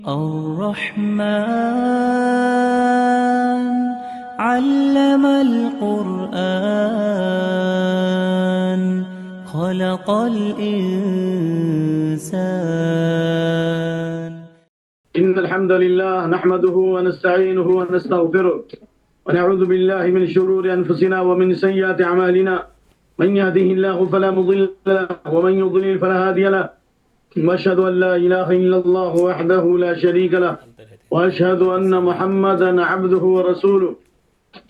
الرحمن علم القرآن خلق الإنسان. إن الحمد لله نحمده ونستعينه ونستغفره ونعوذ بالله من شرور أنفسنا ومن سيئات أعمالنا، من يهده الله فلا مضل له ومن يضلل فلا هادي له، وأشهد أن لا إله إلا الله وحده لا شريك له، وأشهد أن محمدا عبده ورسوله.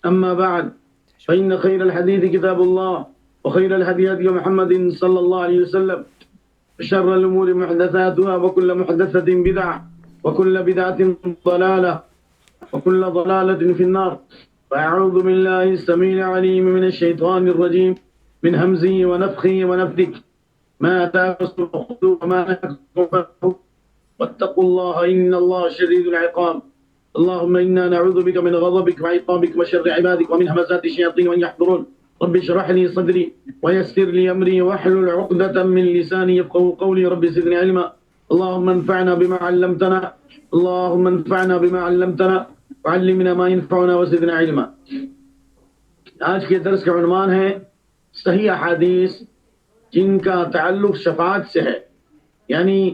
أما بعد، فإن خير الحديث كتاب الله، وخير الهدي هدي محمد صلى الله عليه وسلم، وشر الأمور محدثاتها، وكل محدثة بدعة، وكل بدعة ضلالة، وكل ضلالة في النار. فأعوذ بالله السميع العليم من الشيطان الرجيم من همزه ونفخه ونفثه. ما آتاكم الرسول خذوه وما نهاكم عنه واتقوا الله إن الله شديد العقاب. اللهم إنا نعوذ بك من غضبك وعقابك وشر عبادك ومن همزات الشياطين وأن يحضرون. رب اشرح لي صدري ويسر لي أمري واحلل عقدة من لساني يفقهوا قولي. رب زدني علما. اللهم انفعنا بما علمتنا، اللهم انفعنا بما علمتنا وعلمنا ما ينفعنا وزدنا علما. آج کے درس کا عنوان ہے صحیح احادیث جن کا تعلق شفاعت سے ہے، یعنی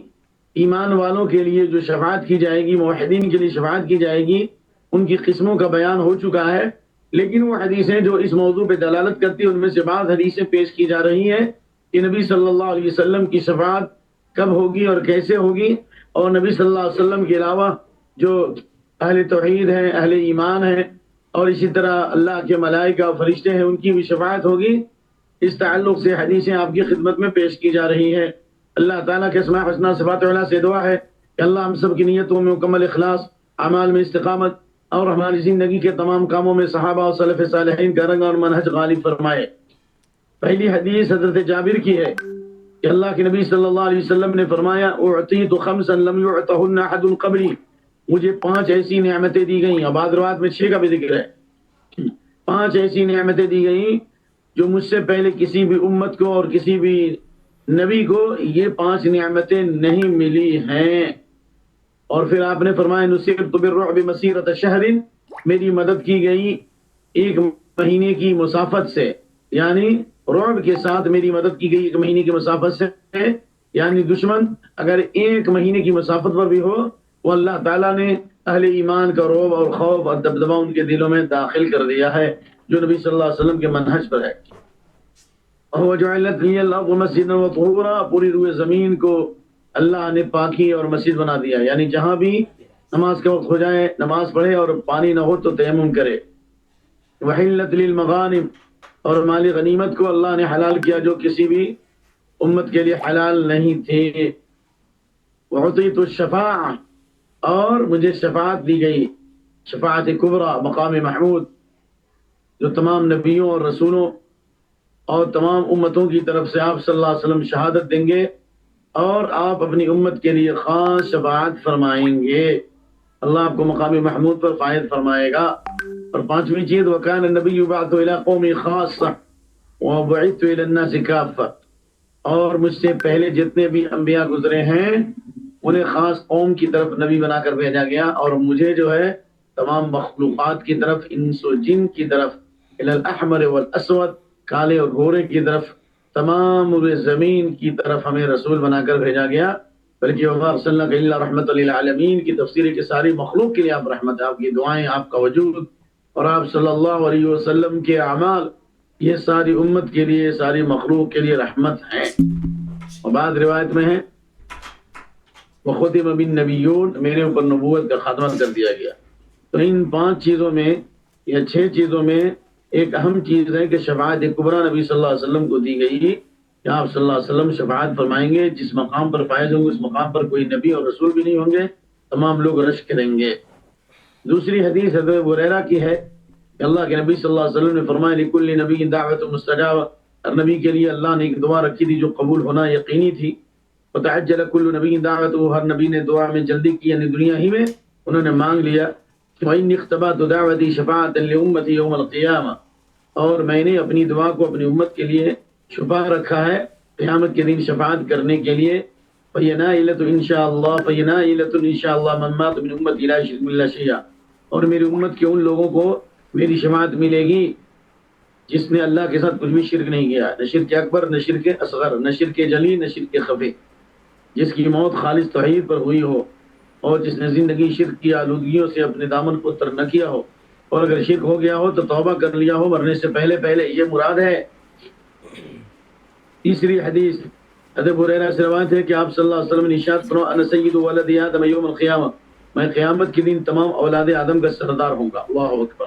ایمان والوں کے لیے جو شفاعت کی جائے گی، موحدین کے لیے شفاعت کی جائے گی، ان کی قسموں کا بیان ہو چکا ہے، لیکن وہ حدیثیں جو اس موضوع پہ دلالت کرتی ہیں ان میں سے بعض حدیثیں پیش کی جا رہی ہیں کہ نبی صلی اللہ علیہ وسلم کی شفاعت کب ہوگی اور کیسے ہوگی، اور نبی صلی اللہ علیہ وسلم کے علاوہ جو اہل توحید ہیں، اہل ایمان ہیں، اور اسی طرح اللہ کے ملائکہ اور فرشتے ہیں، ان کی بھی شفاعت ہوگی۔ اس تعلق سے حدیثیں آپ کی خدمت میں پیش کی جا رہی ہیں۔ اللہ تعالیٰ کے اسماء حسنہ صفات اعلیٰ سے دعا ہے کہ اللہ ہم سب کی نیتوں میں مکمل اخلاص، اعمال میں استقامت، اور ہماری زندگی کے تمام کاموں میں صحابہ اور سلف صالحین کا رنگ اور منہج غالب فرمائے۔ پہلی حدیث حضرت جابر کی ہے کہ اللہ کے نبی صلی اللہ علیہ وسلم نے فرمایا اعطیت خمسا لم یعطہن احد قبلی، مجھے 5 ایسی نعمتیں دی گئیں، اور بعض روایات میں 6 کا بھی ذکر ہے۔ 5 ایسی نعمتیں دی گئیں جو مجھ سے پہلے کسی بھی امت کو اور کسی بھی نبی کو یہ 5 نعمتیں نہیں ملی ہیں۔ اور پھر آپ نے فرمایا نصرت بالرعب مسیرۃ شہر، میری مدد کی گئی 1 مہینے کی مسافت سے، یعنی رعب کے ساتھ میری مدد کی گئی 1 مہینے کی مسافت سے، یعنی دشمن اگر 1 مہینے کی مسافت پر بھی ہو، وہ اللہ تعالیٰ نے اہل ایمان کا رعب اور خوف اور دبدبہ ان کے دلوں میں داخل کر دیا ہے، جو نبی صلی اللہ علیہ وسلم کے منہج پر ہے۔ وَجَعَلَتْ لِيَ الْأَرْضُ مَسْجِدًا وَطُهُورًا، پوری روئے زمین کو اللہ نے پاکی اور مسجد بنا دیا، یعنی جہاں بھی نماز کا وقت ہو جائے نماز پڑھے، اور پانی نہ ہو تو تیمم کرے۔ وَحِلَّتْ لِلْمَغَانِمِ، اور مال غنیمت کو اللہ نے حلال کیا جو کسی بھی امت کے لیے حلال نہیں تھے۔ وَعُطِيتُ الشَّفَاعَةَ، اور مجھے شفاعت دی گئی، شفاعت کبریٰ، مقام محمود، جو تمام نبیوں اور رسولوں اور تمام امتوں کی طرف سے آپ صلی اللہ علیہ وسلم شہادت دیں گے، اور آپ اپنی امت کے لیے خاص شفاعت فرمائیں گے، اللہ آپ کو مقام محمود پر فائز فرمائے گا۔ اور 5ویں چیز وَكَانَ النَّبِيُّ يُبْعَثُ إِلَىٰ قَوْمِهِ خَاصَّةً وَبُعِثْتُ إِلَى النَّاسِ كَافَّةً، اور مجھ سے پہلے جتنے بھی انبیاء گزرے ہیں انہیں خاص قوم کی طرف نبی بنا کر بھیجا گیا، اور مجھے جو ہے تمام مخلوقات کی طرف، انس و جن کی طرف، إِلَى الْأَحْمَرِ وَالْأَسْوَدِ، کالے اور گورے کی طرف، تمام زمین کی طرف ہمیں رسول بنا کر بھیجا گیا۔ بلکہ وَمَا أَرْسَلْنَاكَ إِلَّا رَحْمَةً لِلْعَالَمِينَ کی تفسیر کہ ساری مخلوق کے لیے آپ رحمت ہے، آپ کی دعائیں، آپ کا وجود اور آپ صلی اللہ علیہ وسلم کے اعمال، یہ ساری امت کے لیے، ساری مخلوق کے لیے رحمت ہیں۔ اور بعض روایت میں ہے وَخُتِمَ بِالنَّبِيُّونَ، میرے اوپر نبوت کا خاتمہ کر دیا گیا۔ تو ان 5 چیزوں میں یا 6 چیزوں میں ایک اہم چیز ہے کہ شفاعت کبریٰ نبی صلی اللہ علیہ وسلم کو دی گئی کہ آپ صلی اللہ علیہ وسلم شفاعت فرمائیں گے، جس مقام پر فائز ہوں گے اس مقام پر کوئی نبی اور رسول بھی نہیں ہوں گے، تمام لوگ رش کریں گے۔ دوسری حدیث حضرت ابو ہریرہ کی ہے کہ اللہ کے نبی صلی اللہ علیہ وسلم نے فرمایا لِكُلِّ نَبِيٍّ دَعْوَةٌ مُسْتَجَابَةٌ، ہر نبی کے لیے اللہ نے ایک دعا رکھی تھی جو قبول ہونا یقینی تھی۔ وَتَعَجَّلَ كُلُّ نَبِيٍّ دَعْوَتُهُ، ہر نبی نے دعا میں جلدی کی، یعنی دنیا ہی میں انہوں نے مانگ لیا۔ وَإِنِّي اخْتَبَأْتُ دَعْوَتِي شَفَاعَةً لِأُمَّتِي يَوْمَ الْقِيَامَةِ، اور میں نے اپنی دعا کو اپنی امت کے لیے چھپا رکھا ہے قیامت کے دن شفاعت کرنے کے لیے۔ فینائلۃ انشاءاللہ فینائلۃ انشاءاللہ من مات من امتی لا یشرک باللہ شیئا، اور میری امت کے ان لوگوں کو میری شفاعت ملے گی جس نے اللہ کے ساتھ کچھ بھی شرک نہیں کیا، نہ شرک اکبر نہ شرک اصغر نہ شرک جلی نہ شرک خفی، جس کی موت خالص توحید پر ہوئی ہو، اور جس نے زندگی شرک کی آلودگیوں سے اپنے دامن کو تر نہ کیا ہو، اور اگر شرک ہو گیا ہو تو توبہ کر لیا ہو مرنے سے پہلے پہلے، یہ مراد ہے۔ تیسری حدیث حضرت ہریرہ سے روایت ہے کہ آپ صلی اللہ علیہ وسلم نے ارشاد فرمایا انا سید ولد آدم یوم القیامہ، میں قیامت کے دن تمام اولاد آدم کا سردار ہوں گا۔ اللہ اکبر۔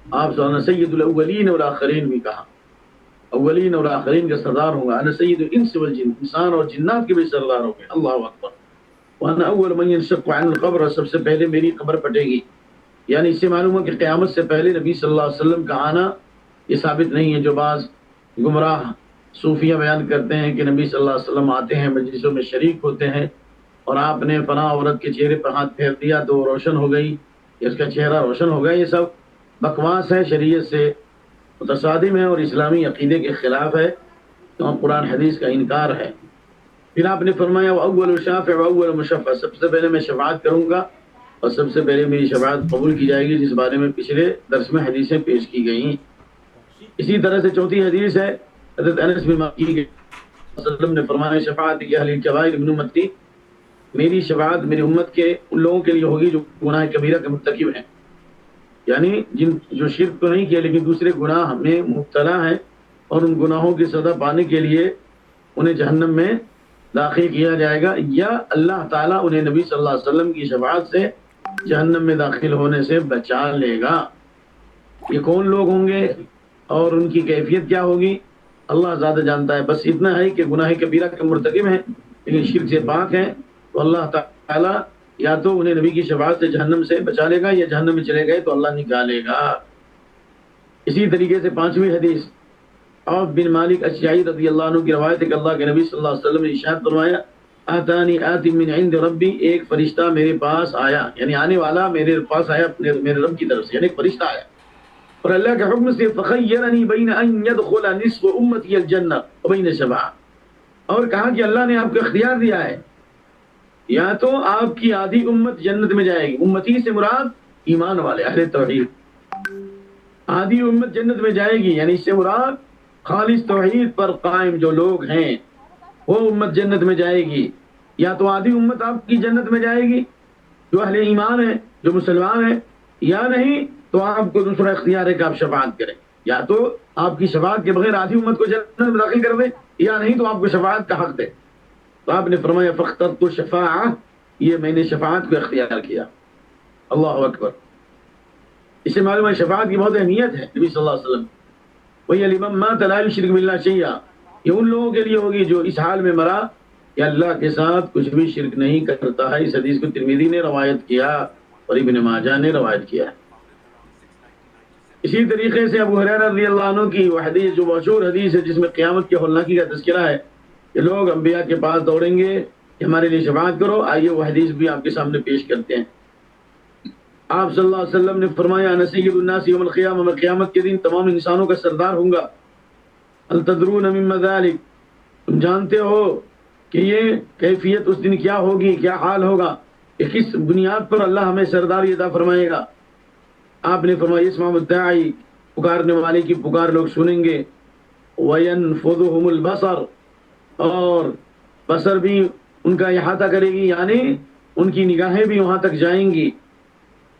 آپ صلی اللہ علیہ وسلم سید الاولین والآخرین بھی کہا، اولین اور آخرین کا سردار ہوں گا۔ انا سید الانس والجن، انسان اور جنات کے بھی سردار ہوں گے۔ اللہ اکبر۔ وانا اول من ينشق عن القبر، سب سے پہلے میری قبر پٹے گی۔ یعنی اس سے معلوم ہے کہ قیامت سے پہلے نبی صلی اللہ علیہ وسلم کا آنا یہ ثابت نہیں ہے، جو بعض گمراہ صوفیہ بیان کرتے ہیں کہ نبی صلی اللہ علیہ وسلم آتے ہیں، مجلسوں میں شریک ہوتے ہیں، اور آپ نے فلاں عورت کے چہرے پر ہاتھ پھیر دیا تو وہ روشن ہو گئی، اس کا چہرہ روشن ہو گیا۔ یہ سب بکواس ہے، شریعت سے متصادم ہے اور اسلامی عقیدے کے خلاف ہے، تو قرآن حدیث کا انکار ہے۔ پھر آپ نے فرمایا اول شافع و اول مشفع، سب سے پہلے میں شفاعت کروں گا اور سب سے پہلے میری شفاعت قبول کی جائے گی، جس بارے میں پچھلے درس میں حدیثیں پیش کی گئیں۔ اسی طرح سے چوتھی حدیث ہے حضرت انس بن مالک صلی اللہ علیہ وسلم نے فرمایا شفاعت کی اہل الکبائر من امتی، میری شفاعت میری امت کے ان لوگوں کے لیے ہوگی جو گناہ کبیرہ کے مرتکب ہیں، یعنی جو شرک تو نہیں کیا لیکن دوسرے گناہ میں مبتلا ہیں، اور ان گناہوں کی سزا پانے کے لیے انہیں جہنم میں داخل کیا جائے گا، یا اللہ تعالیٰ انہیں نبی صلی اللہ علیہ وسلم کی شفاعت سے جہنم میں داخل ہونے سے بچا لے گا۔ یہ کون لوگ ہوں گے اور ان کی کیفیت کیا ہوگی اللہ زیادہ جانتا ہے۔ بس اتنا ہے کہ گناہ کبیرہ کے مرتکب ہیں لیکن شرک سے پاک ہیں، تو اللہ تعالیٰ یا تو انہیں نبی کی شفاعت سے جہنم سے بچا لے گا، یا جہنم میں چلے گئے تو اللہ نکالے گا۔ اسی طریقے سے پانچویں حدیث عوف بن مالک اشجعی رضی اللہ عنہ کی روایت ہے کہ اللہ کے نبی صلی اللہ علیہ وسلم نے ارشاد فرمایا آتانی آتی من عند ربی، ایک فرشتہ میرے پاس آیا، یعنی آنے والا میرے پاس آیا میرے رب کی طرف سے، یعنی ایک فرشتہ آیا اور اللہ کے حکم سے فخیرنی بین ان يدخل نصف امتی الجنہ وبین شفاعہ، اور کہا کہ اللہ نے آپ کو اختیار دیا ہے، یا تو آپ کی آدھی امت جنت میں جائے گی، امتی سے مراد ایمان والے اہل توحید، آدھی امت جنت میں جائے گی یعنی اس سے مراد خالص توحید پر قائم جو لوگ ہیں وہ امت جنت میں جائے گی، یا تو آدھی امت آپ کی جنت میں جائے گی جو اہل ایمان ہیں جو مسلمان ہیں، یا نہیں تو آپ کو دوسرا اختیار ہے کہ آپ شفاعت کریں، یا تو آپ کی شفاعت کے بغیر آدھی امت کو جنت میں داخل کر دیں، یا نہیں تو آپ کو شفاعت کا حق دے۔ تو آپ نے فرمایا فاخترت الشفاعہ، یہ میں نے شفاعت کو اختیار کیا۔ اللہ اکبر۔ اس سے معلوم ہے شفاعت کی بہت اہمیت ہے۔ نبی صلی اللہ علیہ وسلم وہی لمن مات لا یشرک باللہ شیئا، یہ ان لوگوں کے لیے ہوگی جو اس حال میں مرا کہ اللہ کے ساتھ کچھ بھی شرک نہیں کرتا ہے۔ اس حدیث کو ترمذی نے روایت کیا اور ابن ماجہ نے روایت کیا۔ اسی طریقے سے ابو ہریرہ رضی اللہ عنہ کی وہ حدیث جو مشہور حدیث ہے جس میں قیامت کی ہولناکی کا تذکرہ ہے کہ لوگ انبیاء کے پاس دوڑیں گے کہ ہمارے لیے شفاعت کرو، آئیے وہ حدیث بھی آپ کے سامنے پیش کرتے ہیں۔ آپ صلی اللہ علیہ وسلم نے فرمایا انا سید الناس یوم القیامہ، میں قیامت کے دن تمام انسانوں کا سردار ہوں گا۔ هل تدرون مما ذلک، تم جانتے ہو کہ یہ کیفیت اس دن کیا ہوگی، کیا حال ہوگا، کہ کس بنیاد پر اللہ ہمیں سرداری عطا فرمائے گا؟ آپ نے فرمایا اسمع الداعی، پکارنے والے کی پکار لوگ سنیں گے، وینفذهم البصر، اور بصر بھی ان کا احاطہ کرے گی، یعنی ان کی نگاہیں بھی وہاں تک جائیں گی،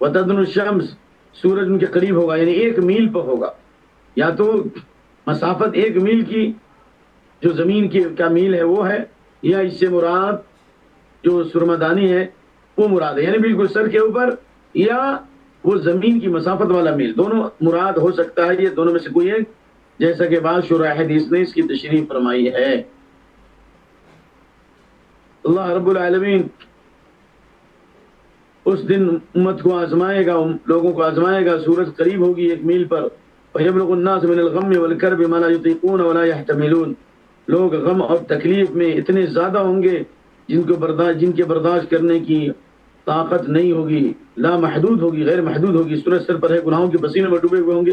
وتدنو الشمس، سورج ان کے قریب ہوگا، یعنی 1 میل پر ہوگا، یا تو مسافت 1 میل کی جو زمین کی کا میل ہے وہ ہے، یا اس سے مراد جو سرمدانی ہے وہ مراد ہے، یعنی بالکل سر کے اوپر، یا وہ زمین کی مسافت والا میل، دونوں مراد ہو سکتا ہے، یہ دونوں میں سے کوئی ایک، جیسا کہ بعض شرح حدیث نے اس کی تشریح فرمائی ہے۔ اللہ رب العالمین اس دن امت کو آزمائے گا، لوگوں کو آزمائے گا، سورج قریب ہوگی 1 میل پر، وَيَبْلُغُ النَّاسُ مِنَ الْغَمِّ وَالْكَرْبِ مَا لَا يُطِيقُونَ وَلَا يَحْتَمِلُونَ، لوگ غم اور تکلیف میں اتنے زیادہ ہوں گے جن کے برداشت کرنے کی طاقت نہیں ہوگی، لا محدود ہوگی، غیر محدود ہوگی، سورج سر پر ہے، گناہوں کے پسینے میں ڈوبے ہوئے ہوں گے،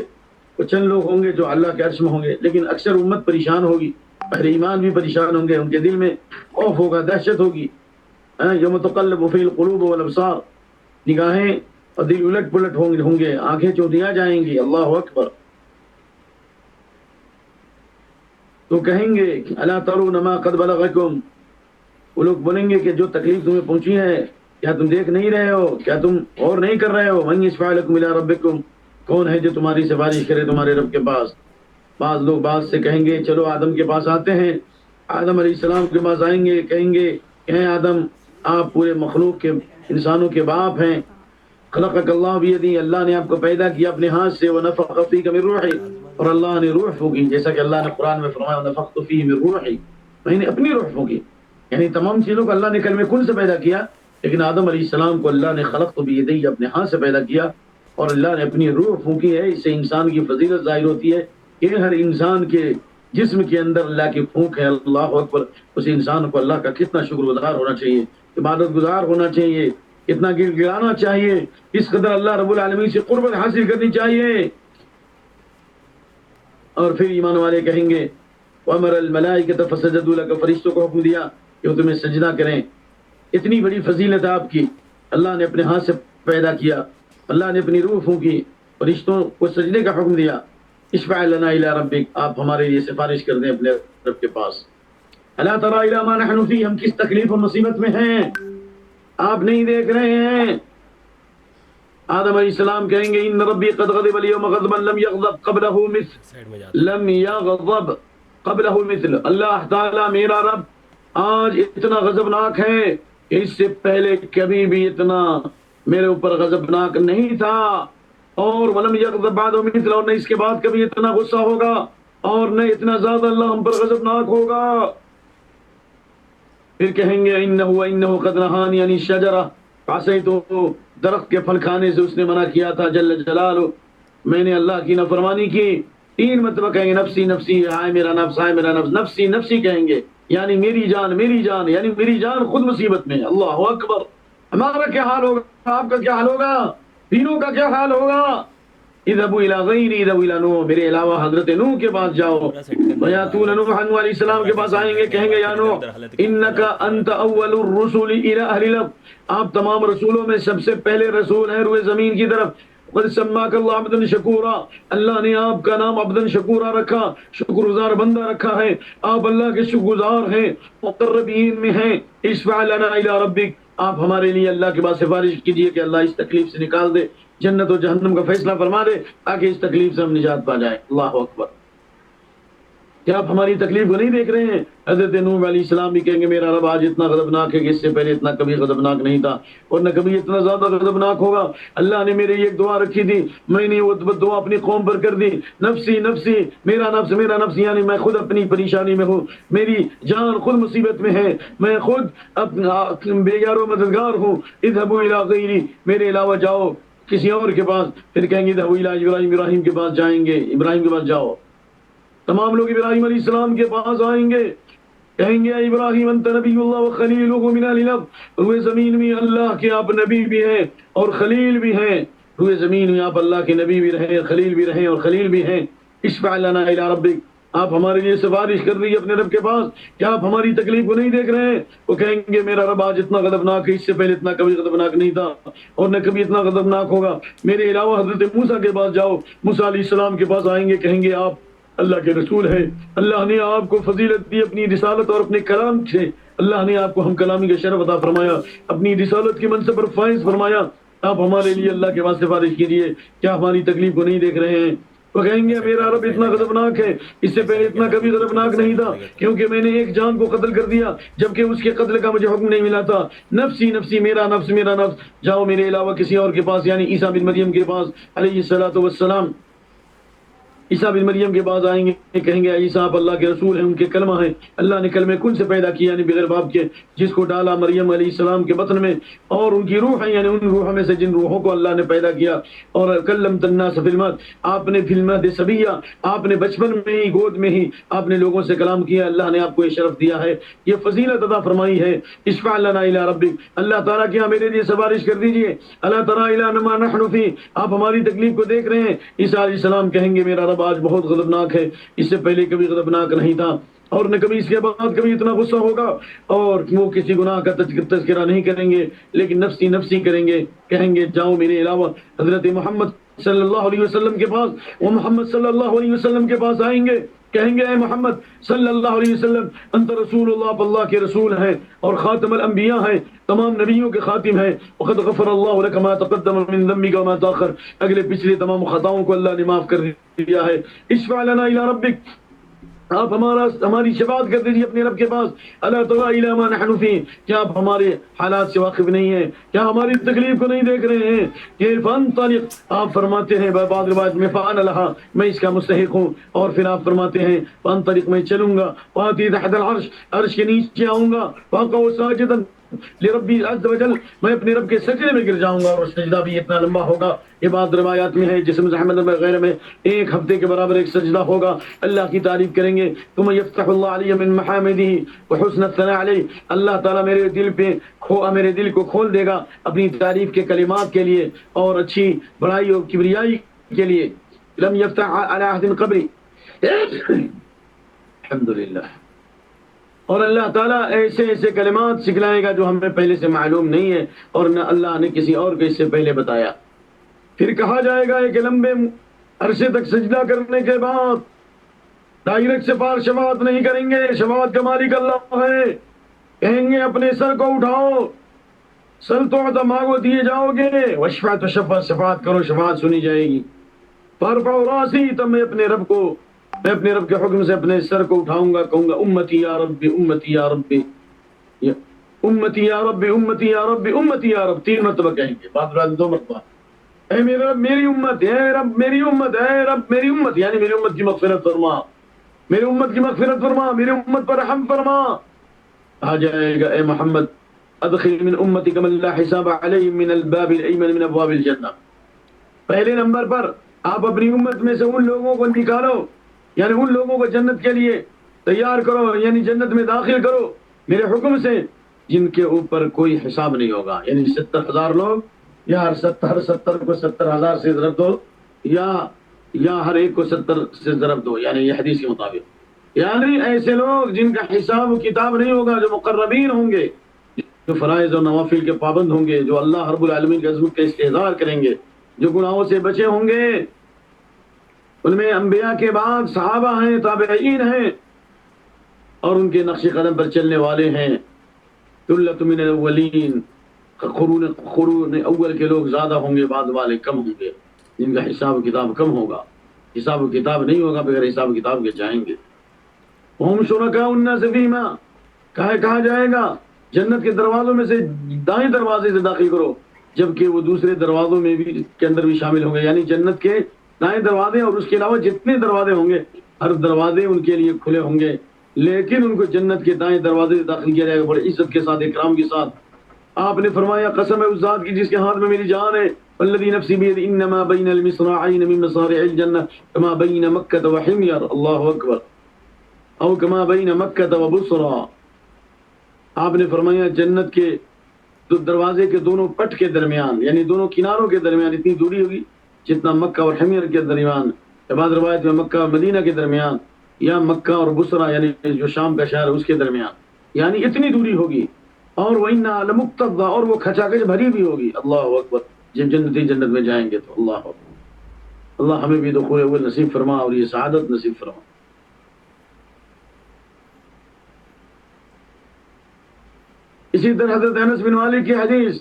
وہ چند لوگ ہوں گے جو اللہ کے عرش میں ہوں گے، لیکن اکثر امت پریشان ہوگی، اہل ایمان بھی پریشان ہوں گے، ان کے دل میں خوف ہوگا، دہشت ہوگی. یوم تقلب فی القلوب والابصار، نگاہیں اور دل الٹ پلٹ ہوں گے، آنکھیں چوندیاں جائیں گی. اللہ اکبر. تو کہیں گے الا ترون ما قد بلغکم، وہ لوگ بولیں گے کہ جو تکلیف تمہیں پہنچی ہے کیا تم دیکھ نہیں رہے ہو، کیا تم غور نہیں کر رہے ہو. من یشفع لکم الی ربکم، کون ہے جو تمہاری سفارش کرے تمہارے رب کے پاس. بعض لوگ بعض سے کہیں گے چلو آدم کے پاس آتے ہیں، آدم علیہ السلام کے پاس آئیں گے، کہیں گے کہ آدم آپ پورے مخلوق کے انسانوں کے باپ ہیں. خلقک اللہ بیدی، اللہ نے آپ کو پیدا کیا اپنے ہاتھ سے. ونفخ فیک من روحی، اور اللہ نے روح پھونکی، جیسا کہ اللہ نے قرآن میں فرمایا ونفخت فیہ من روحی، میں نے اپنی روح پھونکی. یعنی تمام چیزوں کو اللہ نے کلمہ کن سے پیدا کیا، لیکن آدم علیہ السلام کو اللہ نے خلقت بیدی اپنے ہاتھ سے پیدا کیا اور اللہ نے اپنی روح پھونکی ہے. اس سے انسان کی فضیلت ظاہر ہوتی ہے کہ ہر انسان کے جسم کے اندر اللہ کی پھونک ہے. اللہ اکبر. اس انسان کو اللہ کا کتنا شکر گزار ہونا چاہیے، عبادت گزار ہونا چاہیے، کتنا گر گرانا چاہیے، اس قدر اللہ رب العالمین سے قربت حاصل کرنی چاہیے. اور پھر ایمان والے کہیں گے وَأَمَرَ الْمَلَائِكَةَ فَسَجَدُوا لَكَ، فرشتوں کو حکم دیا کہ وہ تمہیں سجدہ کریں. اتنی بڑی فضیلت آپ کی، اللہ نے اپنے ہاتھ سے پیدا کیا، اللہ نے اپنی روح پھونکی، فرشتوں کو سجدے کا حکم دیا. اشفع لنا الی ربک، آپ ہمارے لیے سفارش کر دیں اپنے رب کے پاس. الا تری الی ما نحن فیہ، ہم کس تکلیف اور مصیبت میں ہیں، آپ نہیں دیکھ رہے ہیں. آدم علیہ السلام کہیں گے ان ربی قد غضب اليوم غضبا لم يغضب قبله مثل، اللہ تعالیٰ میرا رب آج اتنا غضبناک ہے کہ اس سے پہلے کبھی بھی اتنا میرے اوپر غضبناک نہیں تھا. اور ولم یغضب بعده مثل، اور نہ اس کے بعد کبھی اتنا غصہ ہوگا اور نہ اتنا زیادہ اللہ ہم پر غضبناک ہوگا. پھر کہیں گے انه قد نهانی عن الشجرہ فعصیت، درخت کے پھل کھانے سے اس نے منع کیا تھا جل جلالہ، میں نے اللہ کی نافرمانی کی. 3 مرتبہ کہیں گے نفسی نفسی، ہائے میرا نفس، ہائے میرا نفس، نفسی نفسی کہیں گے، یعنی میری جان میری جان، یعنی میری جان خود مصیبت میں. اللہ اکبر. ہمارا کیا حال ہوگا، آپ کا کیا حال ہوگا، تینوں کا کیا حال ہوگا. اذهبوا الى غیری، اذهبوا الى نوح، میرے علاوہ حضرت نوح کے پاس جاؤ. ویاتون نوح علیہ السلام کے پاس آئیں گے، کہیں گے یا نوح انک انت اول الرسل الى اهل الارض، آپ تمام رسولوں میں سب سے پہلے رسول ہیں روئے زمین کی طرف. قد سماک اللہ عبدا شکورا، اللہ نے آپ کا نام عبدا شکورا رکھا، شکر گزار بندہ رکھا ہے، آپ اللہ کے شکر گزار ہیں، مقربین میں ہیں. اشفع لنا الی ربک، آپ ہمارے لیے اللہ کے پاس سفارش کیجئے کہ اللہ اس تکلیف سے نکال دے، جنت و جہنم کا فیصلہ فرما دے تاکہ اس تکلیف سے ہم نجات پا جائیں. اللہ اکبر. کیا آپ ہماری تکلیف کو نہیں دیکھ رہے ہیں؟ حضرت نوح علیہ السلام بھی کہیں گے میرا رب آج اتنا غضبناک ہے کہ اس سے پہلے اتنا کبھی غضبناک نہیں تھا اور نہ کبھی اتنا زیادہ غضبناک ہوگا. اللہ نے میرے ایک دعا رکھی تھی، میں نے وہ دعا اپنی قوم پر کر دی، نفسی نفسی، میرا نفس میرا نفس، یعنی میں خود اپنی پریشانی میں ہوں، میری جان خود مصیبت میں ہے، میں خود بے یار و مددگار ہوں. اذهبوا الى غیری، میرے علاوہ جاؤ کسی اور کے پاس. پھر کہیں گے اذهبوا الى ابراہیم، ابراہیم کے پاس جائیں گے، ابراہیم کے پاس جاؤ. تمام لوگ ابراہیم علیہ السلام کے پاس آئیں گے، کہیں گے اے ابراہیم انت نبی اللہ و خلیلہ من اہل الارض، روئے زمین میں اللہ کے آپ نبی بھی ہیں اور خلیل بھی ہیں، روئے زمین میں آپ اللہ کے نبی بھی رہیں، خلیل بھی رہیں اور خلیل بھی ہیں. اشفع لنا الی ربک، آپ ہمارے لیے سفارش کر رہی اپنے رب کے پاس، کیا آپ ہماری تکلیف کو نہیں دیکھ رہے ہیں؟ وہ کہیں گے میرا رب آج اتنا غضبناک ہے، اس سے پہلے اتنا کبھی غضبناک نہیں تھا اور نہ کبھی اتنا غضبناک ہوگا. میرے علاوہ حضرت موسیٰ کے پاس جاؤ، موسیٰ علیہ السلام کے پاس آئیں گے، کہیں گے آپ اللہ کے رسول ہیں، اللہ نے آپ کو فضیلت دی اپنی رسالت اور اپنے کلام سے، اللہ نے آپ کو ہم کلامی کا شرف عطا فرمایا، اپنی رسالت کی منصب پر فائز فرمایا، آپ ہمارے لیے اللہ کے پاس سفارش کیجیے، کیا ہماری تکلیف کو نہیں دیکھ رہے ہیں؟ وہ کہیں گے میرا رب اتنا غضبناک ہے، اس سے پہلے اتنا کبھی غضبناک نہیں تھا کیونکہ میں نے ایک جان کو قتل کر دیا جبکہ اس کے قتل کا مجھے حکم نہیں ملا تھا. نفسی نفسی، میرا نفس میرا نفس، جاؤ میرے علاوہ کسی اور کے پاس، یعنی عیسیٰ بن مریم کے پاس علیہ الصلوۃ والسلام. عیسیٰ بن مریم کے بعد آئیں گے، کہیں گے عیسیٰ آپ اللہ کے رسول ہیں، ان کے کلمہ ہیں، اللہ نے کلمہ کن سے پیدا کیا، یعنی بغیر باپ کے، جس کو ڈالا مریم علیہ السلام کے بطن میں، اور ان کی روح ہے، یعنی ان روحوں میں سے جن روحوں کو اللہ نے پیدا کیا. اور کلمت الناس فی المہد، آپ نے فی المہد صبیہ، آپ نے بچپن میں ہی گود میں ہی آپ نے لوگوں سے کلام کیا، اللہ نے آپ کو یہ شرف دیا ہے، یہ فضیلت عطا فرمائی ہے. اشفع لنا الی ربک، اللہ تعالیٰ کی میرے لیے سفارش کر دیجئے. الا تری الی ما نحن فی، آپ ہماری تکلیف کو دیکھ رہے ہیں. عیسیٰ علیہ السلام کہیں گے میرا رب آج بہت غضبناک ہے، اس سے پہلے کبھی غضبناک نہیں تھا اور نہ کبھی اس کے بعد کبھی اتنا غصہ ہوگا، اور وہ کسی گناہ کا تذکرہ نہیں کریں گے، لیکن نفسی نفسی کریں گے، کہیں گے جاؤ میرے علاوہ حضرت محمد صلی اللہ علیہ وسلم کے پاس، وہ محمد صلی اللہ علیہ وسلم کے پاس آئیں گے، کہیں گے اے محمد صلی اللہ علیہ وسلم انت رسول اللہ، آپ اللہ کے رسول ہیں اور خاتم الانبیاء ہیں، تمام نبیوں کے خاتم ہیں، وقد غفر اللہ لك ما تقدم من ذنبك وما تاخر، اگلے پچھلے تمام خطاؤں کو اللہ نے معاف کر دیا ہے، اشفع لنا الى ربک، آپ ہماری شفاعت کر دیجیے اپنے رب کے پاس، اللہ تعالیٰ الی ما نحن فی، کیا آپ ہمارے حالات سے واقف نہیں ہیں، کیا ہماری تکلیف کو نہیں دیکھ رہے ہیں؟ کہ فانطلق، آپ فرماتے ہیں بعض روایت میں فانا لہا، میں اس کا مستحق ہوں، اور پھر آپ فرماتے ہیں فانطلق، میں چلوں گا، وآتی تحت العرش، عرش کے نیچے آؤں گا، واقع ساجدا لربی عز وجل، میں اپنے رب کے سجدے میں گر جاؤں گا، اور سجدہ بھی اتنا لمبا ہوگا، یہ بات روایات میں ہے، جسم احمد وغیرہ میں 1 ہفتے کے برابر ایک سجدہ ہوگا، اللہ کی تعریف کریں گے، ثم یفتح اللہ علی من محامدہ وحسن الثناء علیہ، اللہ تعالیٰ میرے دل کو کھول دے گا اپنی تعریف کے کلمات کے لیے اور اچھی بڑائی اور کبریائی کے لیے، لم یفتح علی احد قبری، الحمدللہ، اور اللہ تعالیٰ ایسے ایسے کلمات سکھلائے گا جو ہمیں پہلے سے معلوم نہیں ہے اور نہ اللہ نے کسی اور کو اس سے پہلے بتایا۔ پھر کہا جائے گا کہ لمبے عرصے تک سجدہ کرنے کے بعد ڈائریکٹ سے پار شفاعت نہیں کریں گے، شفاعت کا مالک اللہ ہے، کہیں گے اپنے سر کو اٹھاؤ، سل تو مانگو دیے جاؤ گے، وشفع تو شفاعت کرو، شفاعت سنی جائے گی، فارفع راسی، تب میں اپنے رب کے حکم سے اپنے سر کو اٹھاؤں گا، کہوں گا امتی یا ربی امتی یا ربی، امتی یا ربی امتی یا ربی امتی یا رب، 3 مرتبہ کہیں گے، بعد 2 مرتبہ، اے میرے رب میری امت، اے رب میری امت، اے رب میری امت، یعنی میری امت کی مغفرت فرما، میری امت کی مغفرت فرما، میری امت پر رحم فرما۔ کہا جائے گا اے محمد ادخل من امتک من لا حساب علیہم من الباب الایمن من ابواب الجنہ، پہلے نمبر پر آپ اپنی امت میں سے ان لوگوں کو نکالو، یعنی ان لوگوں کو جنت کے لیے تیار کرو، یعنی جنت میں داخل کرو میرے حکم سے، جن کے اوپر کوئی حساب نہیں ہوگا، یعنی 70,000 لوگ، یا ہر 70 کو 70,000 سے ضرب دو، یا ہر ایک کو 70 سے ضرب دو، یعنی یہ حدیث کے مطابق، یعنی ایسے لوگ جن کا حساب و کتاب نہیں ہوگا، جو مقربین ہوں گے، جو فرائض اور نوافل کے پابند ہوں گے، جو اللہ رب العالمین کے عظمت کا استحضار کریں گے، جو گناہوں سے بچے ہوں گے، ان میں انبیاء کے بعد صحابہ ہیں، تابعین ہیں، اور ان کے نقش قدم پر چلنے والے ہیں، ثلۃ من الاولین، قرون اول کے لوگ زیادہ ہوں گے، بعد والے کم ہوں گے، جن کا حساب و کتاب کم ہوگا، حساب و کتاب نہیں ہوگا، بغیر حساب و کتاب کے جائیں گے۔ ہم شرکاء الناس فیما، کہا جائے گا جنت کے دروازوں میں سے دائیں دروازے سے داخل کرو، جبکہ وہ دوسرے دروازوں میں بھی کے اندر بھی شامل ہوں گے، یعنی جنت کے دائیں دروازے اور اس کے علاوہ جتنے دروازے ہوں گے، ہر دروازے ان کے لیے کھلے ہوں گے، لیکن ان کو جنت کے دائیں دروازے سے داخل کیا جائے گا بڑے عزت کے ساتھ، اکرام کے ساتھ۔ آپ نے فرمایا قسم ہے اس ذات کی جس کے ہاتھ میں میری جان ہے، والذی نفسی بید، انما بین المصراعین من مصارع الجنہ کما بین مکہ وحمیر، اللہ اکبر، او کما بین مکہ وبصرہ۔ آپ نے فرمایا جنت کے دروازے کے دونوں پٹ کے درمیان، یعنی دونوں کناروں کے درمیان اتنی دوری ہوگی جتنا مکہ اور حمیر کے درمیان، بعض روایت میں مکہ اور مدینہ کے درمیان، یا مکہ اور بصرہ یعنی جو شام کا شہر ہے اس کے درمیان، یعنی اتنی دوری ہوگی، اور وَإِنَّهَا لَمُقْتَضَّى، اور وہ کھچا کھچ بھری بھی ہوگی، اللہ اکبر، جب جنتی جنت میں جائیں گے تو اللہ اکبر، اللہ ہمیں بھی دخول اول نصیب فرما اور یہ سعادت نصیب فرما۔ اسی طرح حضرت انس بن مالک کی حدیث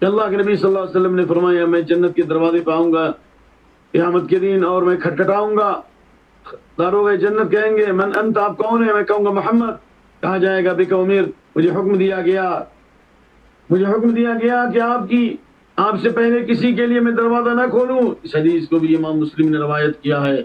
کہ اللہ کے نبی صلی اللہ علیہ وسلم نے فرمایا میں جنت کے دروازے پہ آؤں گا قیامت کے دن، اور میں کھٹکھٹاؤں گا، داروغ جنت کہیں گے من انت، آپ کون ہیں؟ میں کہوں گا محمد۔ کہا جائے گا بک امیر، مجھے حکم دیا گیا کہ آپ سے پہلے کسی کے لیے میں دروازہ نہ کھولوں۔ اس حدیث کو بھی امام مسلم نے روایت کیا ہے۔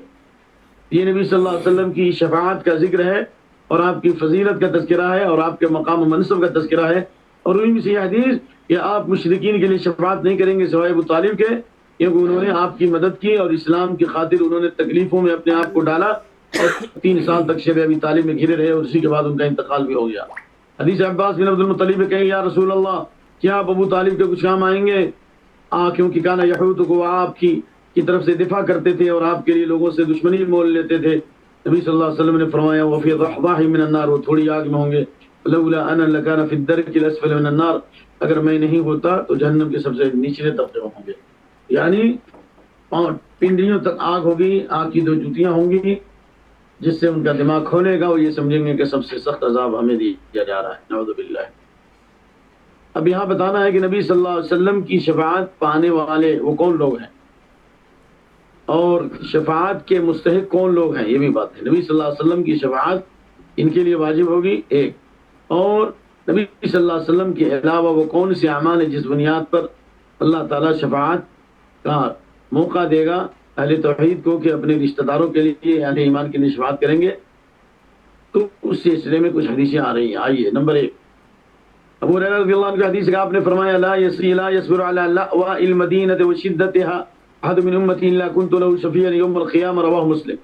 یہ نبی صلی اللہ علیہ وسلم کی شفاعت کا ذکر ہے، اور آپ کی فضیلت کا تذکرہ ہے، اور آپ کے مقام و منصب کا تذکرہ ہے، اور ان میں سے یہ حدیث کہ آپ مشرکین کے لیے شفاعت نہیں کریں گے سوائے ابو طالب کے، کیونکہ انہوں نے آپ کی مدد کی اور اسلام کی خاطر انہوں نے تکلیفوں میں اپنے آپ کو ڈالا، اور 3 سال تک شب ابی طالب میں گھرے رہے، اور اسی کے بعد ان کا انتقال بھی ہو گیا۔ حدیث عباس بن عبد المطلب کہیں یا رسول اللہ کیا آپ ابو طالب کے کچھ کام آئیں گے؟ کیونکہ کانا یحوت کو آپ کی طرف سے دفاع کرتے تھے، اور آپ کے لیے لوگوں سے دشمنی مول لیتے تھے، نبی صلی اللہ علیہ وسلم نے فرمایا وفی ضحضاح من النار، وہ تھوڑی آگ میں ہوں گے، لولا انا لکان فی الدرک الاسفل من النار، اگر میں نہیں ہوتا تو جہنم کے سب سے نچلے طبقے میں ہوں گے، یعنی پنڈلیوں تک آگ ہوگی، آگ کی 2 جوتیاں ہوں گی جس سے ان کا دماغ کھولے گا، وہ یہ سمجھیں گے کہ سب سے سخت عذاب ہمیں دیا جا رہا ہے، نعوذ باللہ۔ اب یہاں بتانا ہے کہ نبی صلی اللہ علیہ وسلم کی شفاعت پانے والے وہ کون لوگ ہیں اور شفاعت کے مستحق کون لوگ ہیں، یہ بھی بات ہے۔ نبی صلی اللہ علیہ وسلم کی شفاعت ان کے لیے واجب ہوگی ایک، اور نبی صلی اللہ علیہ وسلم کے علاوہ وہ کون سے اعمال ہیں جس بنیاد پر اللہ تعالیٰ شفاعت کا موقع دے گا اہل توحید کو کہ اپنے رشتہ داروں کے لیے اہل ایمان کے لیے شفاعت کریں گے، تو اس سلسلے میں کچھ حدیثیں آ رہی ہیں۔ آئیے نمبر 1، ابو ہریرہ رضی اللہ عنہ کی حدیث ہے کہ آپ نے فرمایا لا يصبر على لأواء المدینة وشدتها احد من امتی الا كنت له شفیعا یوم القیامہ، رواہ مسلم۔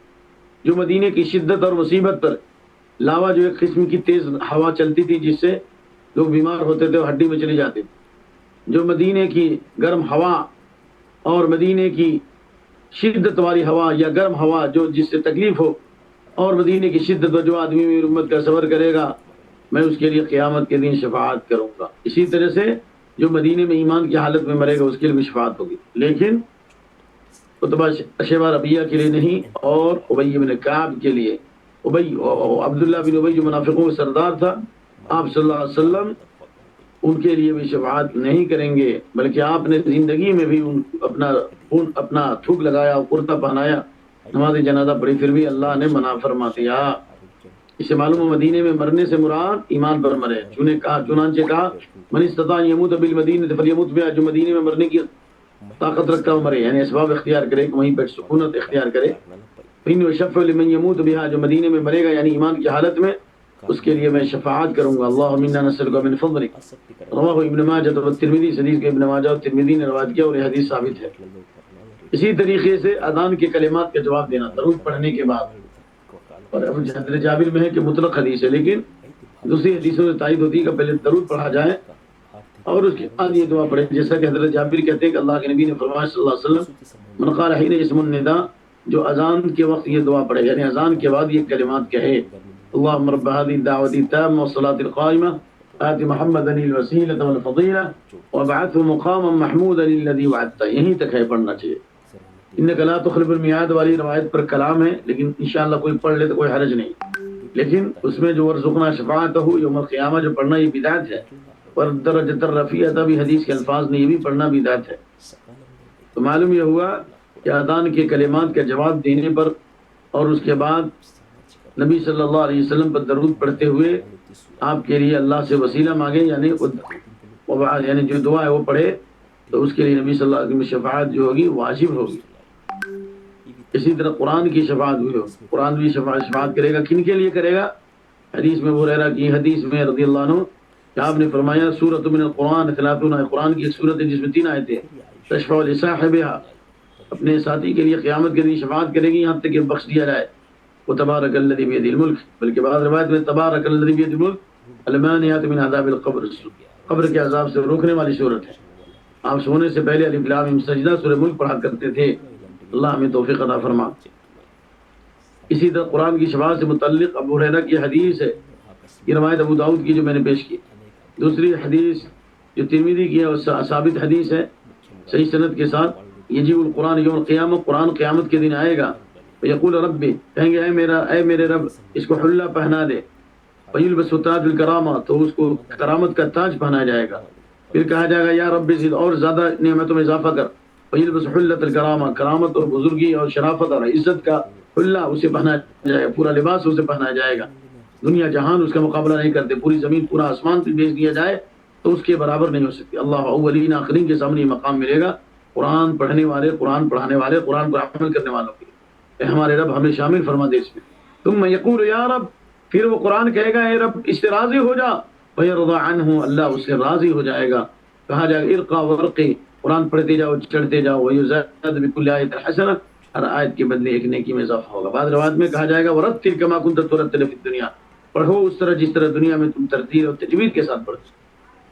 جو مدینے کی شدت اور مصیبت پر، لاوا جو ایک قسم کی تیز ہوا چلتی تھی جس سے لوگ بیمار ہوتے تھے اور ہڈی میں چلی جاتے تھے، جو مدینے کی گرم ہوا اور مدینے کی شدت والی ہوا یا گرم ہوا جو جس سے تکلیف ہو، اور مدینے کی شدت و جو آدمی میری امت کا صبر کرے گا میں اس کے لیے قیامت کے دن شفاعت کروں گا۔ اسی طرح سے جو مدینے میں ایمان کی حالت میں مرے گا اس کے لیے بھی شفاعت ہوگی، لیکن اتبا شیبہ ربیہ کے لیے نہیں، اور ابی بن کعب کے لیے۔ عبداللہ بن ابی جو منافقوں کا سردار تھا، آپ صلی اللہ علیہ وسلم ان کے لیے بھی شفاعت نہیں کریں گے، بلکہ آپ نے زندگی میں بھی اپنا تھوک لگایا اور کرتا پہنایا، نماز جنازہ پڑھی، پھر بھی اللہ نے منع فرما دیا۔ اسے معلوم ہے مدینے میں مرنے سے مراد ایمان پر مرے، چنانچہ کہا من استطاع ان یموت بالمدینہ فلیموت بہا، جو مدینے میں مرنے کی طاقت رکھتا ہو مرے، یعنی اسباب اختیار کرے کہ وہیں پر سکونت اختیار کرے۔ فإنه يشفع لمن يموت بها، جو مدینے میں مرے گا یعنی ایمان کی حالت میں، اس کے لیے میں شفاعت کروں گا۔ اللهم انا نسألك من فضلك، رواه ابن ماجہ والترمذی، حدیث کے ابن ماجہ اور ترمذی نے روایت کیا اور یہ حدیث ثابت ہے۔ اسی طریقے سے اذان کے کلمات کا جواب دینا درود پڑھنے کے بعد، اور حضرت جابر میں ہے کہ مطلق حدیث ہے، لیکن دوسری حدیثوں سے تائید ہوتی ہے کہ پہلے درود پڑھا جائے اور اس کے بعد یہ دعا پڑھے، جیسا کہ حضرت جابر کہتے ہیں کہ اللہ کے نبی نے فرمایا صلی اللہ علیہ وسلم من قال حين اسم النداء، جو اذان کے وقت یہ دعا پڑھے یعنی اذان کے بعد یہ کلمات کہے، اللهم رب هذه الدعوة التامة والصلاة القائمة آت محمدا الوسيلة والفضيلة وابعثه مقاما محمودا الذي وعدته، یہیں تک ہے پڑھنا چاہیے۔ انک لا تخلف الميعاد والی روایت پر کلام ہے، لیکن انشاءاللہ کوئی پڑھ لے تو کوئی حرج نہیں، لیکن اس میں جو ورزقنا شفاعته یوم القیامہ جو پڑھنا یہ بدعت ہے، اور درجۃ الرفیعہ بھی حدیث کے الفاظ نے یہ بھی پڑھنا بدعت ہے۔ تو معلوم یہ ہوا کہ اذان کے کلمات کا جواب دینے پر اور اس کے بعد نبی صلی اللہ علیہ وسلم پر درود پڑھتے ہوئے آپ کے لیے اللہ سے وسیلہ مانگے، یعنی جو دعا ہے وہ پڑھے، تو اس کے لیے نبی صلی اللہ علیہ وسلم کی شفاعت جو ہوگی واجب ہوگی۔ اسی طرح قرآن کی شفاعت ہوئی ہو، قرآن بھی شفاعت کرے گا، کن کے لیے کرے گا؟ حدیث میں ابو ہریرہ کی حدیث میں رضی اللہ عنہ کہ آپ نے فرمایا سورۃ من القرآن 30، قرآن کی ایک سورت ہے جس میں 3 آیتیں، تشفع لصاحبها، اپنے ساتھی کے لیے قیامت کے دن شفاعت کرے گی یہاں تک کہ بخش دیا جائے، وہ تبارک الذی بیدہ الملک، بلکہ بعض روایت میں تبارک الذی بیدہ الملک المانعۃ من عذاب القبر، قبر کے عذاب سے روکنے والی صورت ہے۔ آپ سونے سے پہلے الف لام میم سجدہ سورہ ملک پڑھا کرتے تھے، اللہ ہمیں توفیق عطا فرما۔ اسی طرح قرآن کی شفاعت سے متعلق ابو ہریرہ کی حدیث ہے، یہ روایت ابو داؤد کی جو میں نے پیش کی۔ دوسری حدیث جو ترمذی کی ہے وہ ثابت حدیث ہے صحیح سند کے ساتھ، یجیب القرآن یوم القیامہ، قرآن قیامت کے دن آئے گا، یقول ربی، کہیں گے اے میرے رب اس کو حلہ پہنا دے، فیلبس تاج الکرامہ، تو اس کو کرامت کا تاج پہنایا جائے گا، پھر کہا جائے گا یا رب زد، اور زیادہ نعمتوں میں اضافہ کر، فیلبس حلۃ الکرامہ، کرامت اور بزرگی اور شرافت اور عزت کا حلہ اسے پہنایا جائے گا، پورا لباس اسے پہنایا جائے گا، دنیا جہان اس کا مقابلہ نہیں کرتے، پوری زمین پورا آسمان پہ بھیج دیا جائے تو اس کے برابر نہیں ہو سکتی۔ اللہ اولین آخرین کے سامنے یہ مقام ملے گا، قرآن پڑھنے والے، قرآن پڑھانے والے، قرآن پر عمل کرنے والوں کے، اے ہمارے رب ہمیں شامل فرما دے اس میں۔ ثم یقول یا رب، پھر وہ قرآن کہے گا اے رب اس سے راضی ہو جا، فیرضى عنہ، اللہ اس سے راضی ہو جائے گا، کہا جائے گا ارقا ورقی، قرآن پڑھتے جاؤ چڑھتے جاؤ، ویزداد بکل آیۃ حسنہ، ہر آیت کے بدلے ایک نیکی میں اضافہ ہوگا۔ بعض روایت میں کہا جائے گا ورتل کما کنت ترتل فی الدنیا، پڑھو اس طرح جس طرح دنیا میں تم ترتیل اور تجوید کے ساتھ پڑھتے۔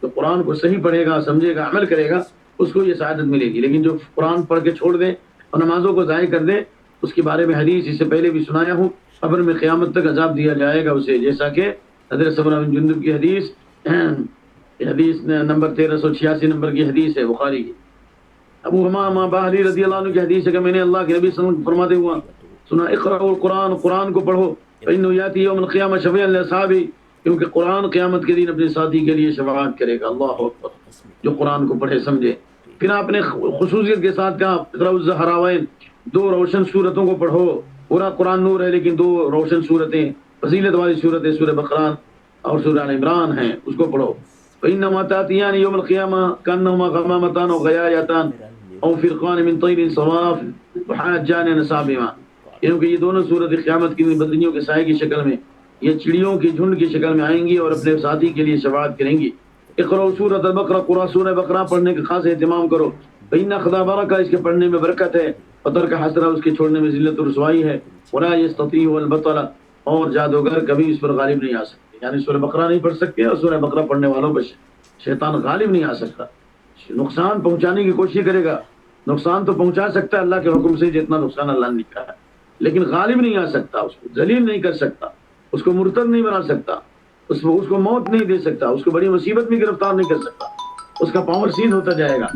تو قرآن کو صحیح پڑھے گا، سمجھے گا، عمل کرے گا، اس کو یہ سعادت ملے گی، لیکن جو قرآن پڑھ کے چھوڑ دے اور نمازوں کو ضائع کر دے، اس کے بارے میں حدیث اس سے پہلے بھی سنایا ہوں، قبر میں قیامت تک عذاب دیا جائے گا اسے، جیسا کہ حضرت سمرہ بن جندب کی حدیث نمبر 1386 نمبر کی حدیث ہے بخاری کی۔ ابو حمامہ باہلی رضی اللہ عنہ کی حدیث ہے کہ میں نے اللہ کے نبی صلی اللہ علیہ وسلم فرماتے ہوا سنا، اقرأوا القرآن، قرآن کو پڑھو، فإنه يأتي يوم القيامة شفيعا لأصحابه، کیونکہ قرآن قیامت کے دن اپنے ساتھی کے لیے شفاعت کرے گا۔ اللہ اکبر، جو قرآن کو پڑھے سمجھے۔ پھر آپ نے خصوصیت کے ساتھ کہا اقرأوا الزہراوین، دو روشن صورتوں کو پڑھو، پورا قرآن نور ہے لیکن دو روشن صورتیں، فضیلت والی صورتیں سورہ بقرہ اور سورہ آل عمران ہیں، اس کو پڑھو۔ فإنهما تأتيان يوم القيامة كأنهما غمامتان أو غيايتان أو فرقان من طير صواف وحاجان عن أصحابهما، کیونکہ یہ دونوں صورت قیامت کی بدنیوں کے سائے کی شکل میں، یہ چڑیوں کی جھنڈ کی شکل میں آئیں گی اور اپنے ساتھی کے لیے شفاعت کریں گی۔ اقرأوا سورۃ البقرہ، قرآن سورہ بقرہ پڑھنے کا خاص اہتمام کرو، فإن خدا برکہ، اس کے پڑھنے میں برکت ہے، وترک حسرہ، اس کے چھوڑنے میں ذلت و رسوائی ہے، ولا یستطیع البطل، اور جادوگر کبھی اس پر غالب نہیں آ سکتے، یعنی سورہ بقرہ نہیں پڑھ سکتے اور سورہ بقرہ پڑھنے والوں پر شیطان غالب نہیں آ سکتا۔ نقصان پہنچانے کی کوشش کرے گا، نقصان تو پہنچا سکتا ہے اللہ کے حکم سے جتنا نقصان اللہ نے لکھا ہے، لیکن غالب نہیں آ سکتا، اس کو ذلیل نہیں کر سکتا، اس کو مرتد نہیں بنا سکتا، اس کو موت نہیں دے سکتا، اس کو بڑی مصیبت میں گرفتار نہیں کر سکتا، اس کا پاور سیز ہوتا جائے گا،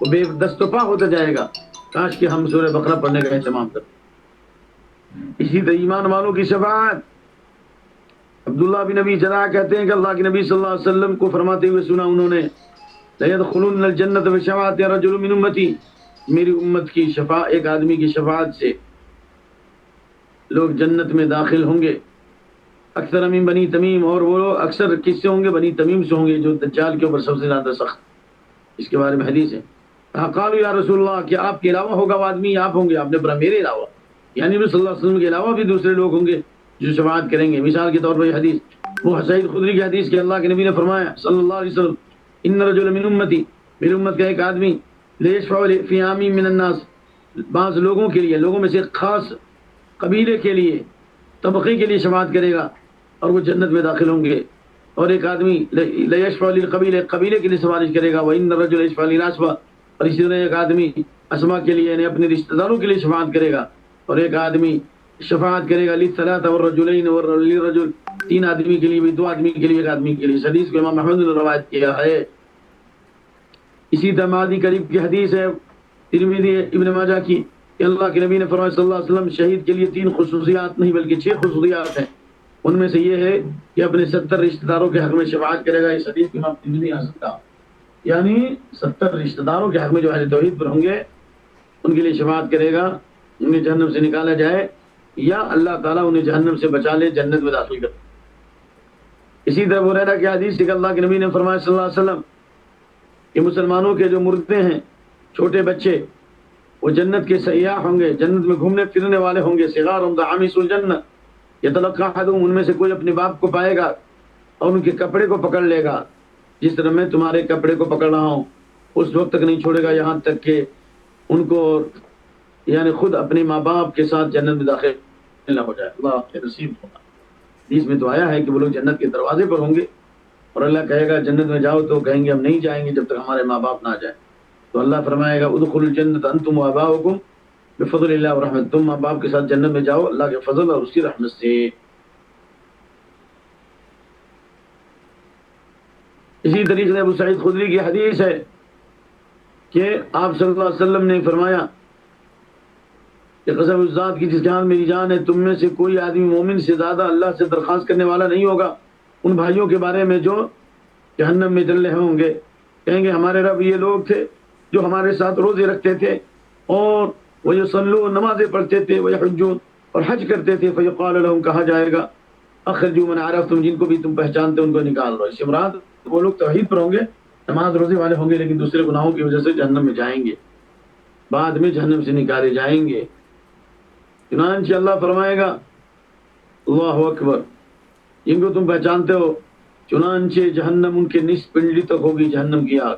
وہ بے دست و پا ہوتا جائے گا۔ کاش کہ ہم سورہ بقرہ پڑھنے کا اہتمام کریں۔ اسی طرح ایمان والوں کی شفاعت، عبداللہ بن ابی جراح کہتے ہیں کہ اللہ کے نبی صلی اللہ علیہ وسلم کو فرماتے ہوئے سنا انہوں نے، لَيَدْخُلُنَّ الْجَنَّةَ بِشَفَاعَةِ رَجُلٌ مِّنْ أُمَّتِي، میری امت کی شفاعت، ایک آدمی کی شفاعت سے لوگ جنت میں داخل ہوں گے، اکثر من بنی تمیم، اور وہ لوگ اکثر کس سے ہوں گے؟ بنی تمیم سے ہوں گے، جو دجال کے اوپر سب سے زیادہ سخت، اس کے بارے میں حدیث ہے۔ قالوا یا رسول اللہ، کہ آپ کے علاوہ ہوگا وہ آدمی، آپ ہوں گے؟ آپ نے فرمایا میرے علاوہ، یعنی نبی صلی اللہ علیہ وسلم کے علاوہ بھی دوسرے لوگ ہوں گے جو شفاعت کریں گے۔ مثال کے طور پر یہ حدیث، وہ سعید خدری کی حدیث کہ اللہ کے نبی نے فرمایا صلی اللہ علیہ وسلم، ان رجل من امتی، میری امت کا ایک آدمی، لیشفع فی عام من الناس، بعض لوگوں کے لیے، لوگوں میں سے خاص قبیلے کے لیے، طبقے کے لیے شفاعت کرے گا اور وہ جنت میں داخل ہوں گے۔ اور ایک آدمی لیشفع للقبیلہ، قبیلے کے لیے سفارش کرے گا، وان الرجل یشفع للاسبہ، اور اسی طرح ایک آدمی اسما کے لیے، یعنی اپنے رشتہ داروں کے لیے شفاعت کرے گا، اور ایک آدمی شفاعت کرے گا للثلاثہ والرجلین والرجل، تین آدمی کے لیے بھی، دو آدمی کے لیے، ایک آدمی کے لیے۔ اس حدیث کو امام احمد نے روایت کیا ہے۔ اسی طرح مادی قریب کی حدیث ہے ترمذی ابن ماجہ کی کہ اللہ کے نبی نے فرمایا صلی اللہ علیہ وسلم، شہید کے لیے 3 خصوصیات نہیں بلکہ 6 خصوصیات ہیں، ان میں سے یہ ہے کہ اپنے 70 رشتہ داروں کے حق میں شفاعت کرے گا۔ اس حدیث کو امام ترمذی حاصل کا، یعنی 70 رشتہ داروں کے حق میں جو اہل توحید پر ہوں گے ان کے لیے شفاعت کرے گا، انہیں جہنم سے نکالا جائے یا اللہ تعالیٰ انہیں جہنم سے بچا لے، جنت میں داخل کر۔ اسی طرح ہریرہ کی حدیث کہ اللہ کے نبی نے فرمایا صلی اللہ علیہ وسلم کہ مسلمانوں کے جو مردے ہیں، چھوٹے بچے، وہ جنت کے سیاح ہوں گے، جنت میں گھومنے پھرنے والے ہوں گے، صغار دعامس الجنہ، یتلقى احدهم، ان میں سے کوئی اپنے باپ کو پائے گا اور ان کے کپڑے کو پکڑ لے گا، جس طرح میں تمہارے کپڑے کو پکڑ رہا ہوں، اس وقت تک نہیں چھوڑے گا یہاں تک کہ ان کو، یعنی خود اپنے ماں باپ کے ساتھ جنت میں داخل نہ ہو جائے۔ اللہ کے نصیب ہوگا۔ حدیث میں تو آیا ہے کہ وہ لوگ جنت کے دروازے پر ہوں گے اور اللہ کہے گا جنت میں جاؤ، تو کہیں گے ہم نہیں جائیں گے جب تک ہمارے ماں باپ نہ آ جائیں، تو اللہ فرمائے گا ادخلوا الجنۃ انتم وآباؤکم بفضل اللہ ورحمۃ، تم ماں باپ کے ساتھ جنت میں جاؤ اللہ کے فضل اور اس کی رحمت سے۔ اسی طریقے سے ابو سعید خدری کی حدیث ہے کہ آپ صلی اللہ علیہ وسلم نے فرمایا کہ قسم اس ذات کی جس کے ہاتھ میری جان ہے، تم میں سے کوئی آدمی مومن سے زیادہ اللہ سے درخواست کرنے والا نہیں ہوگا ان بھائیوں کے بارے میں جو جہنم میں جل رہے ہوں گے۔ کہیں گے ہمارے رب یہ لوگ تھے جو ہمارے ساتھ روزے رکھتے تھے اور وہ یصلون، نمازیں پڑھتے تھے، وہ یحجون، اور حج کرتے تھے، فیقال لهم، کہا جائے گا اخرجوا من عرفتم، جن کو بھی تم پہچانتے ان کو نکال دو۔ اس سے مراد وہ لوگ توحید پر ہوں گے، نماز روزے والے ہوں گے، لیکن دوسرے گناہوں کی وجہ سے جہنم میں جائیں گے، بعد میں جہنم سے نکالے جائیں گے۔ چنانچہ اللہ فرمائے گا اللہ اکبر، جن کو تم پہچانتے ہو، چنانچہ جہنم ان کے نصف پنڈلی تک ہوگی جہنم کی آگ،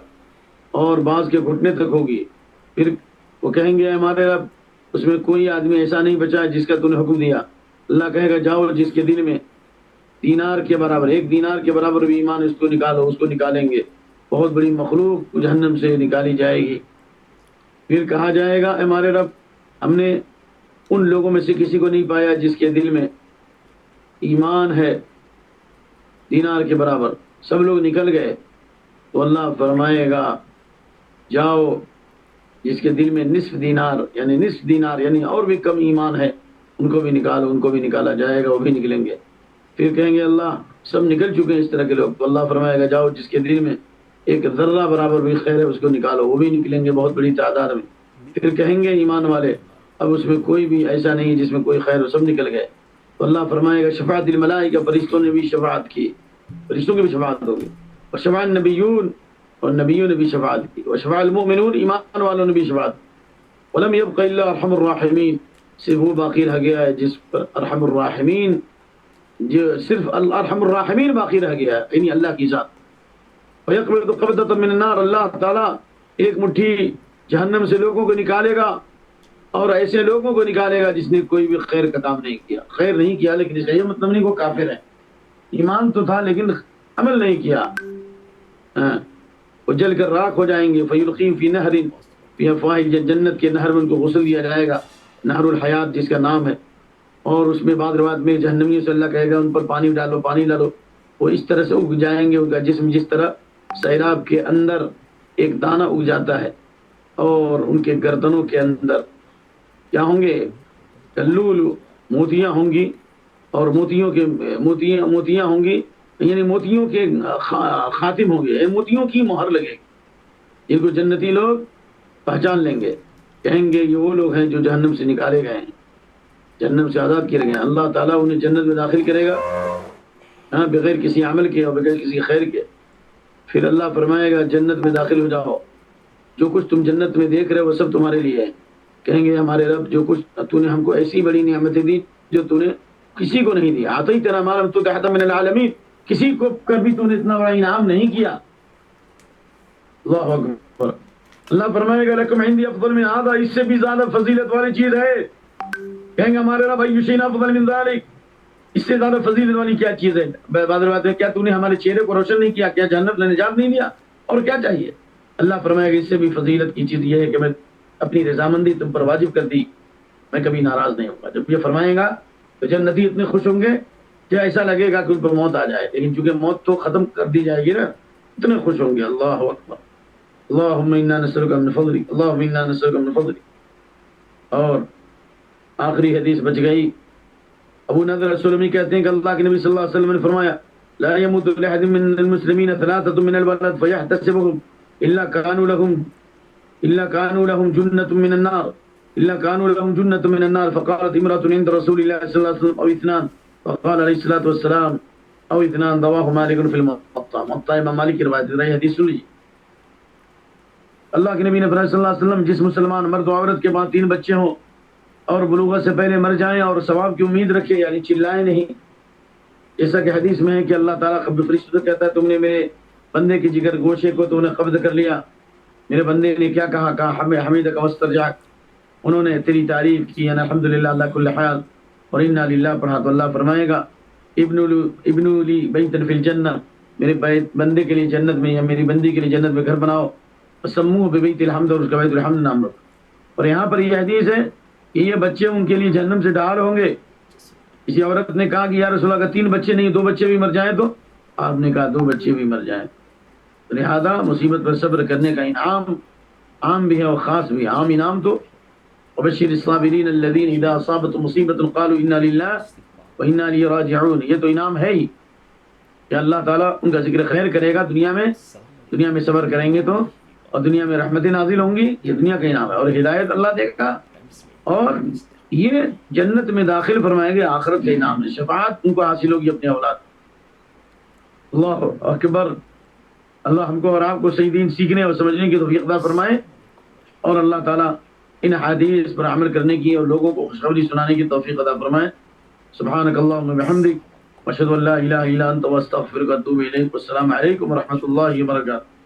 اور بعض کے گھٹنے تک ہوگی۔ پھر وہ کہیں گے ہمارے رب اس میں کوئی آدمی ایسا نہیں بچا جس کا تو نے حکم دیا۔ اللہ کہے گا جاؤ جس کے دل میں دینار کے برابر، 1 دینار کے برابر بھی ایمان، اس کو نکالو، اس کو نکالیں گے۔ بہت بڑی مخلوق جہنم سے نکالی جائے گی۔ پھر کہا جائے گا ہمارے رب ہم نے ان لوگوں میں سے کسی کو نہیں پایا جس کے دل میں ایمان ہے دینار کے برابر، سب لوگ نکل گئے، تو اللہ فرمائے گا جاؤ جس کے دل میں نصف دینار یعنی اور بھی کم ایمان ہے ان کو بھی نکالو، ان کو بھی نکالا جائے گا، وہ بھی نکلیں گے۔ پھر کہیں گے اللہ سب نکل چکے ہیں اس طرح کے لوگ، تو اللہ فرمائے گا جاؤ جس کے دل میں ایک ذرہ برابر بھی خیر ہے اس کو نکالو، وہ بھی نکلیں گے بہت بڑی تعداد میں۔ پھر کہیں گے ایمان والے اب اس میں کوئی بھی ایسا نہیں جس میں کوئی خیر ہو، سب نکل گئے، تو اللہ فرمائے گا شفاعت الملائکہ، فرشتوں نے بھی شفاعت کی، فرشتوں کی بھی شفاعت ہوگی، اور شفاع النبیون، اور نبیوں نے بھی شفاعت کی، اور شفاع المؤمنون، ایمان والوں نے بھی شفاعت کی۔ ولم يبق الا ارحم الراحمین، صرف وہ باقی رہ گیا ہے جس پر ارحم الراحمین، جو صرف ارحم الراحمین باقی رہ گیا ہے، یعنی اللہ کی ذات۔ فیقبض قبضۃ من النار، اللہ تعالیٰ ایک مٹھی جہنم سے لوگوں کو نکالے گا، اور ایسے لوگوں کو نکالے گا جس نے کوئی بھی خیر کا کام نہیں کیا، خیر نہیں کیا لیکن اس کا یہ مطلب نہیں وہ کافر ہے، ایمان تو تھا لیکن عمل نہیں کیا، وہ جل کر راکھ ہو جائیں گے۔ فیلقیم فی نہر فی افواہ، جنت کے نہر میں ان کو غسل دیا جائے گا، نہر الحیات جس کا نام ہے، اور اس میں بعض روایت میں جہنمیوں سے اللہ کہے گا ان پر پانی ڈالو، پانی ڈالو، وہ اس طرح سے اگ جائیں گے، ان کا جسم جس طرح سیراب کے اندر ایک دانہ اگ جاتا ہے، اور ان کے گردنوں کے اندر کیا ہوں گے، کلول موتیاں ہوں گی، اور موتیاں ہوں گی، یعنی موتیوں کے خاتم ہوں گے، موتیوں کی مہر لگے گی، ان کو جنتی لوگ پہچان لیں گے، کہیں گے یہ وہ لوگ ہیں جو جہنم سے نکالے گئے ہیں، جہنم سے آزاد کیے گئے ہیں، اللہ تعالیٰ انہیں جنت میں داخل کرے گا بغیر کسی عمل کے اور بغیر کسی خیر کے۔ پھر اللہ فرمائے گا جنت میں داخل ہو جاؤ، جو کچھ تم جنت میں دیکھ رہے ہو وہ سب تمہارے لیے ہے۔ کہیں گے ہمارے رب جو کچھ تو نے ہم کو ایسی بڑی نعمتیں دی جو تو نے کسی کو نہیں دی، آتی تیرا مال تو تحت من العالمین، کسی کو کبھی تو نے اتنا بڑا انعام نہیں کیا۔ اللہ اکبر، اللہ فرمائے گا لکم عندی افضل من ھذا، اس سے بھی زیادہ فضیلت والی چیز ہے۔ کہیں گے ہمارے رب ای شیء افضل من ذلک، اس سے زیادہ فضیلت والی کیا چیز ہے؟ بعض روایت میں کیا تو نے ہمارے چہرے کو روشن نہیں کیا، کیا جنت میں نجات نہیں دیا، اور کیا چاہیے؟ اللہ فرمائے گا اس سے بھی فضیلت کی چیز یہ ہے کہ میں اپنی رضامندی تم پر واجب کر دی، میں کبھی ناراض نہیں ہوں گا۔ جب یہ فرمائے گا تو جنتی اتنے خوش ہوں گے کہ ایسا لگے گا کہ ان پر موت آ جائے، لیکن چونکہ موت تو ختم کر دی جائے گی نا، اتنے خوش ہوں گے۔ اللہ اکبر، اللہم انا نسألک من فضلک، اللہم انا نسألک من فضلک۔ اور آخری حدیث بچ گئی، ابو نضر السلمی کہتے ہیں کہ اللہ کے نبی صلی اللہ علیہ وسلم نے فرمایا لا يموت لأحد من المسلمین ثلاثة من البلد فيحتسبهم إلا كانوا لهم جنة من النار، إلا كانوا لهم جنة من النار، فقالت امرأة عند رسول الله صلى الله عليه وسلم أو اثنان، فقال عليه الصلاة والسلام أو اثنان، رواه مالك في الموطأ، موطأ امام مالک کی روایت ہے، حدیث سن لیجیے۔ اللہ کے نبی نے فرمایا صلی اللہ علیہ وسلم جس مسلمان مرد و عورت کے بعد 3 بچے ہوں اور بلوغت سے پہلے مر جائیں اور ثواب کی امید رکھے، یعنی چلائے نہیں، جیسا کہ حدیث میں ہے کہ اللہ تعالیٰ قبض فرشتوں سے کہتا ہے تم نے میرے بندے کی جگر گوشے کو تو نے قبض کر لیا، میرے بندے نے کیا کہا حمیدک واسترجعک، انہوں نے تیری تعریف کی، یعنی الحمدللہ اللہ کل حال، اور انا للہ پڑھا، تو اللہ فرمائے گا ابن لی بیتا فی الجنہ، میرے بندے کے لیے جنت میں یا میری بندی کے لیے جنت میں گھر بناؤ، سموہ ببیت الحمد، اور اس کا بیت الحمد نام رکھو۔ اور یہاں پر یہ حدیث ہے کہ یہ بچے ان کے لیے جہنم سے ڈھال ہوں گے۔ کسی عورت نے کہا کہ یا رسول اللہ 3 بچے نہیں 2 بچے بھی مر جائیں، تو آپ نے کہا 2 بچے بھی مر جائیں۔ لہذا مصیبت پر صبر کرنے کا انعام عام بھی ہے اور خاص بھی ہے۔ عام انعام تو وبشر الصابرین الذین اذا اصابتهم مصیبۃ قالوا انا للہ وانا الیہ راجعون، یہ تو انعام ہے ہی کہ اللہ تعالیٰ ان کا ذکر خیر کرے گا دنیا میں صبر کریں گے تو، اور دنیا میں رحمتیں نازل ہوں گی، یہ دنیا کا انعام ہے، اور ہدایت اللہ دے گا، اور یہ جنت میں داخل فرمائیں گے، آخرت کا انعام ہے، شفاعت ان کو حاصل ہوگی اپنے اولاد۔ اللہ اکبر، اللہ ہم کو اور آپ کو صحیح دین سیکھنے اور سمجھنے کی توفیق عطا فرمائے، اور اللہ تعالیٰ ان حدیث پر عمل کرنے کی اور لوگوں کو خوشخبری سنانے کی توفیق عطا فرمائے۔ سبحانک اللہم وبحمدک، واشہد ان لا الہ الا انت واستغفرک واتوب الیک، والسلام علیکم ورحمۃ اللہ وبرکاتہ۔